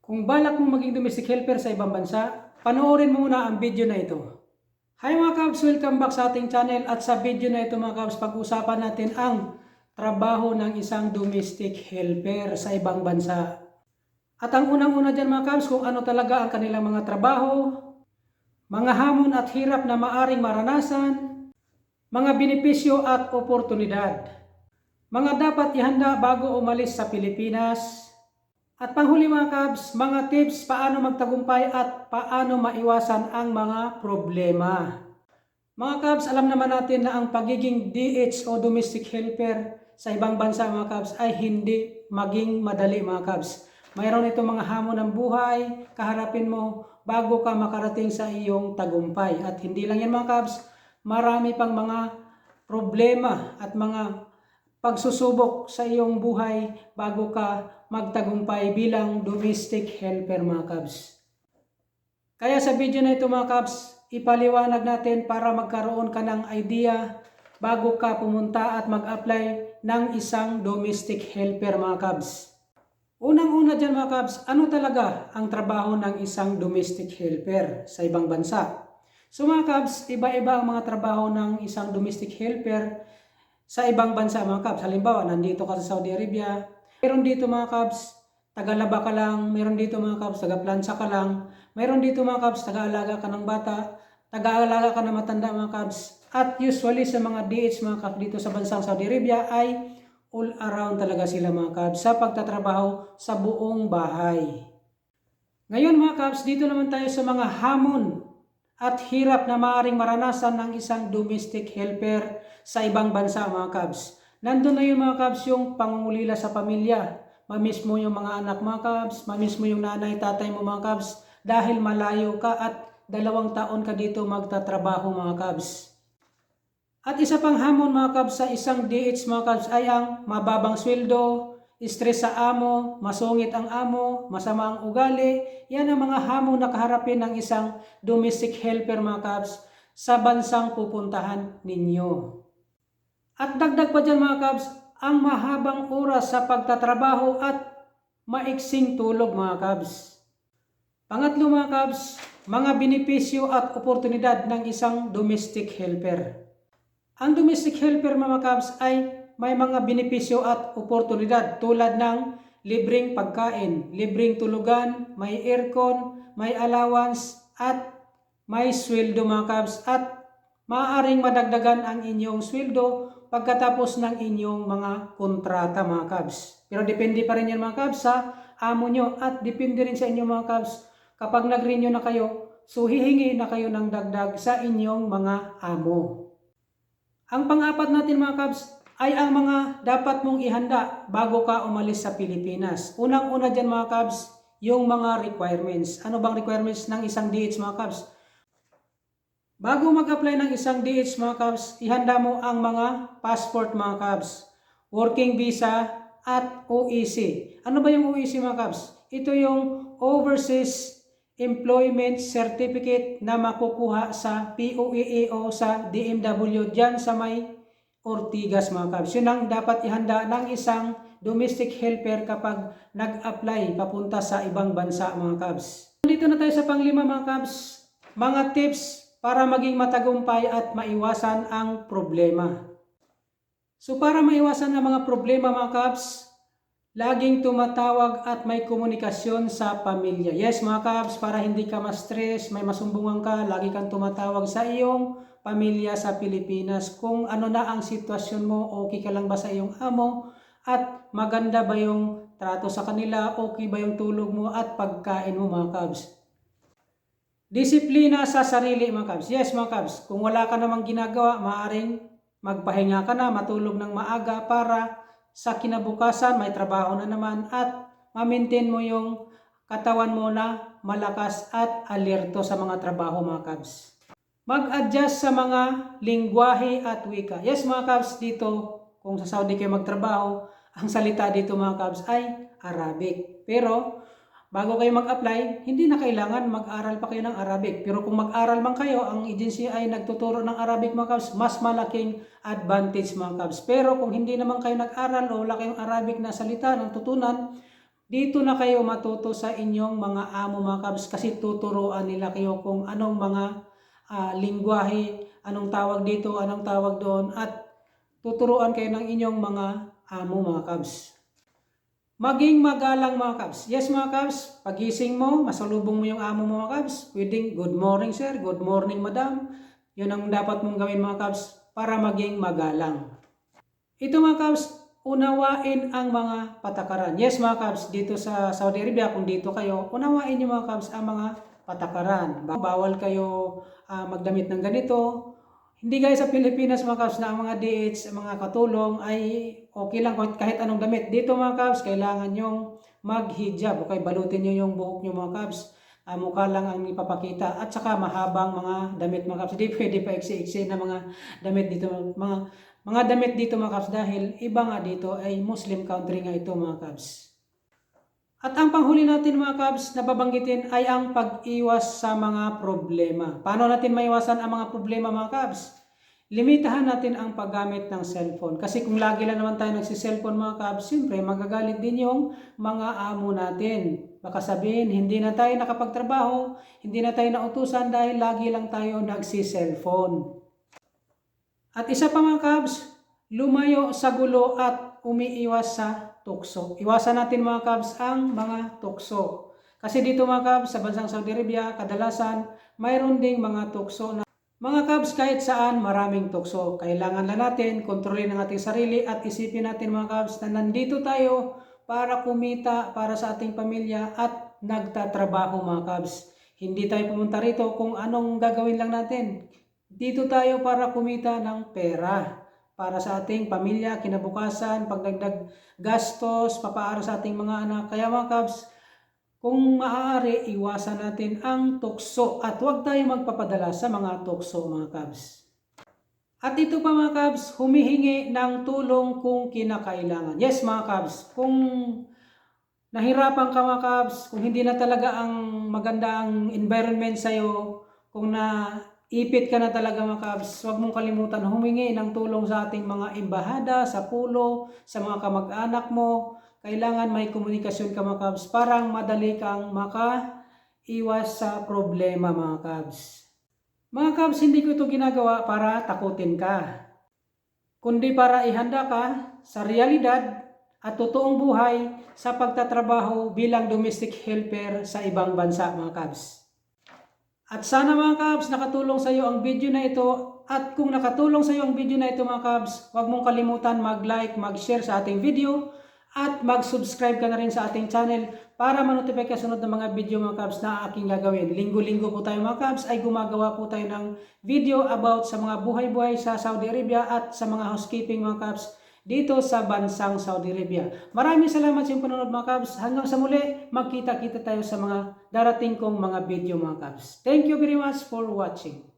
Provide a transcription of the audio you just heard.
Kung balak mo maging domestic helper sa ibang bansa, panoorin mo muna ang video na ito. Hi mga Kabs! Welcome back sa ating channel at sa video na ito mga Kabs, pag-usapan natin ang trabaho ng isang domestic helper sa ibang bansa. At ang unang-una dyan mga Kabs, kung ano talaga ang kanilang mga trabaho, mga hamon at hirap na maaring maranasan, mga benepisyo at oportunidad, mga dapat ihanda bago umalis sa Pilipinas, at panghuli mga Kabs, mga tips paano magtagumpay at paano maiwasan ang mga problema. Mga Kabs, alam naman natin na ang pagiging DH o domestic helper sa ibang bansa mga Kabs ay hindi maging madali mga Kabs. Mayroon itong mga hamon ng buhay, kaharapin mo bago ka makarating sa iyong tagumpay. At hindi lang yan mga Kabs, marami pang mga problema at mga pagsusubok sa iyong buhay bago ka magtagumpay bilang domestic helper mga Kabs. Kaya sa video na ito mga Kabs, ipaliwanag natin para magkaroon ka ng idea bago ka pumunta at mag-apply ng isang domestic helper mga Kabs. Unang-una dyan mga Kabs, ano talaga ang trabaho ng isang domestic helper sa ibang bansa? So mga Kabs, iba-iba ang mga trabaho ng isang domestic helper sa ibang bansa mga Kabs. Halimbawa, nandito ka sa Saudi Arabia, meron dito mga Kabs, tagalaba ka lang, meron dito mga Kabs, taga-plancha ka lang, meron dito mga Kabs, taga-alaga ka ng bata, taga-alaga ka ng matanda mga Kabs. At usually sa mga DH mga Kabs dito sa bansang Saudi Arabia ay all around talaga sila mga Kabs sa pagtatrabaho sa buong bahay. Ngayon mga Kabs, dito naman tayo sa mga hamon at hirap na maaaring maranasan ng isang domestic helper sa ibang bansa mga Kabs. Nandun na yun mga Kabs yung pangungulila sa pamilya. Mamiss mo yung mga anak mga Kabs, mamiss mo yung nanay, tatay mo mga Kabs dahil malayo ka at 2 taon ka dito magtatrabaho mga Kabs. At isa pang hamon mga Kabs sa isang DH mga Kabs ay ang mababang sweldo, stress sa amo, masungit ang amo, masama ang ugali. Yan ang mga hamon na kaharapin ng isang domestic helper mga Kabs sa bansang pupuntahan ninyo. At dagdag pa dyan mga Kabs, ang mahabang oras sa pagtatrabaho at maiksing tulog mga Kabs. Pangatlo mga Kabs, mga benepisyo at oportunidad ng isang domestic helper. Ang domestic helper mga Kabs ay may mga benepisyo at oportunidad tulad ng libreng pagkain, libreng tulugan, may aircon, may allowance at may sweldo mga Kabs at maaaring madagdagan ang inyong sweldo pagkatapos ng inyong mga kontrata mga Kabs. Pero depende pa rin yan mga Kabs sa amo nyo at depende rin sa inyo mga Kabs. Kapag nag-renew na kayo, so hihingi na kayo ng dagdag sa inyong mga amo. Ang pang-apat natin mga Kabs ay ang mga dapat mong ihanda bago ka umalis sa Pilipinas. Unang-una dyan mga Kabs, yung mga requirements. Ano bang requirements ng isang DH mga Kabs? Bago mag-apply ng isang DH mga Kabs, ihanda mo ang mga passport mga Kabs, working visa at OEC. Ano ba yung OEC mga Kabs? Ito yung Overseas Employment Certificate na makukuha sa POEA o sa DMW dyan sa may Ortigas mga Kabs. Yun ang dapat ihanda ng isang domestic helper kapag nag-apply papunta sa ibang bansa mga Kabs. Dito na tayo sa panglima mga Kabs, mga tips para maging matagumpay at maiwasan ang problema. So para maiwasan ang mga problema mga Kabs, laging tumatawag at may komunikasyon sa pamilya. Yes mga Kabs, para hindi ka ma-stress, may masumbungan ka, lagi kang tumatawag sa iyong pamilya sa Pilipinas. Kung ano na ang sitwasyon mo, okay ka lang ba sa iyong amo, at maganda ba yung trato sa kanila, okay ba yung tulog mo at pagkain mo mga Kabs. Disiplina sa sarili mga Kabs. Yes mga Kabs, kung wala ka namang ginagawa, maaaring magpahinga ka na, matulog ng maaga para sa kinabukasan may trabaho na naman at ma-maintain mo yung katawan mo na malakas at alerto sa mga trabaho mga Kabs. Mag-adjust sa mga lingwahe at wika. Yes mga Kabs, dito kung sa Saudi kayo magtrabaho, ang salita dito mga Kabs ay Arabic. Pero bago kayo mag-apply, hindi na kailangan mag-aral pa kayo ng Arabic. Pero kung mag-aral man kayo, ang agency ay nagtuturo ng Arabic mga Kabs, mas malaking advantage mga Kabs. Pero kung hindi naman kayo nag-aral o wala kayong Arabic na salita ng tutunan, dito na kayo matuto sa inyong mga amo mga kabs kasi tuturuan nila kayo kung anong mga lingwahe, anong tawag dito, anong tawag doon at tuturuan kayo ng inyong mga amo mga kabs. Maging magalang mga kabs. Yes mga kabs, pagising mo, masalubong mo yung amo mo mga kabs. Pwedeng good morning sir, good morning madam. Yun ang dapat mong gawin mga kabs para maging magalang. Ito mga kabs, unawain ang mga patakaran. Yes mga kabs, dito sa Saudi Arabia, kung dito kayo, unawain nyo mga kabs ang mga patakaran. Bawal kayo magdamit ng ganito. Hindi gaya sa Pilipinas mga kabs na ang mga DH, mga katulong ay okay lang kahit anong damit. Dito mga kabs, kailangan nyong mag-hijab o kaya balutin nyo yung buhok nyo mga kabs. Mukha lang ang ipapakita at saka mahabang mga damit mga kabs. Hindi pwede pa iksi-iksi na mga damit dito. Mga damit dito mga kabs dahil iba nga dito ay Muslim country nga ito mga kabs. At ang panghuli natin mga kabs na babanggitin ay ang pag-iwas sa mga problema. Paano natin maiwasan ang mga problema mga kabs? Limitahan natin ang paggamit ng cellphone. Kasi kung lagi lang naman tayo nagsi-cellphone mga kabs, siyempre magagalit din yung mga amo natin. Baka sabihin, hindi na tayo nakapagtrabaho, hindi na tayo nautusan dahil lagi lang tayo nagsi-cellphone. At isa pa mga kabs, lumayo sa gulo at umiiwas sa tukso. Iwasan natin mga kabs ang mga tukso. Kasi dito mga kabs sa bansang Saudi Arabia, kadalasan mayroon ding mga tukso na mga kabs kahit saan maraming tukso. Kailangan lang natin kontrolin ang ating sarili at isipin natin mga kabs na nandito tayo para kumita para sa ating pamilya at nagtatrabaho mga kabs. Hindi tayo pumunta rito kung anong gagawin lang natin. Dito tayo para kumita ng pera. Para sa ating pamilya, kinabukasan, pagdagdag gastos, papaaral sa ating mga anak. Kaya mga kabs, kung maaari, iwasan natin ang tukso at huwag tayo magpapadala sa mga tukso mga kabs. At ito pa mga kabs, humihingi ng tulong kung kinakailangan. Yes mga kabs, kung nahirapan ka mga kabs, kung hindi na talaga ang maganda ang environment sa'yo, kung ipit ka na talaga mga kabs, huwag mong kalimutan humingi ng tulong sa ating mga embahada, sa pulo, sa mga kamag-anak mo. Kailangan may komunikasyon ka mga kabs para madali kang makaiwas sa problema mga kabs. Mga kabs, hindi ko ito ginagawa para takutin ka, kundi para ihanda ka sa realidad at totoong buhay sa pagtatrabaho bilang domestic helper sa ibang bansa mga kabs. At sana mga kabs, nakatulong sa iyo ang video na ito. At kung nakatulong sa iyo ang video na ito mga kabs, huwag mong kalimutan mag-like, mag-share sa ating video. At mag-subscribe ka na rin sa ating channel para ma-notify ka sunod ng mga video mga kabs na aking gagawin. Linggo-linggo po tayo mga kabs ay gumagawa po tayo ng video about sa mga buhay-buhay sa Saudi Arabia at sa mga housekeeping mga kabs dito sa bansang Saudi Arabia. Maraming salamat sa iyong panonood mga kabs. Hanggang sa muli, magkita-kita tayo sa mga darating kong mga video mga kabs. Thank you very much for watching.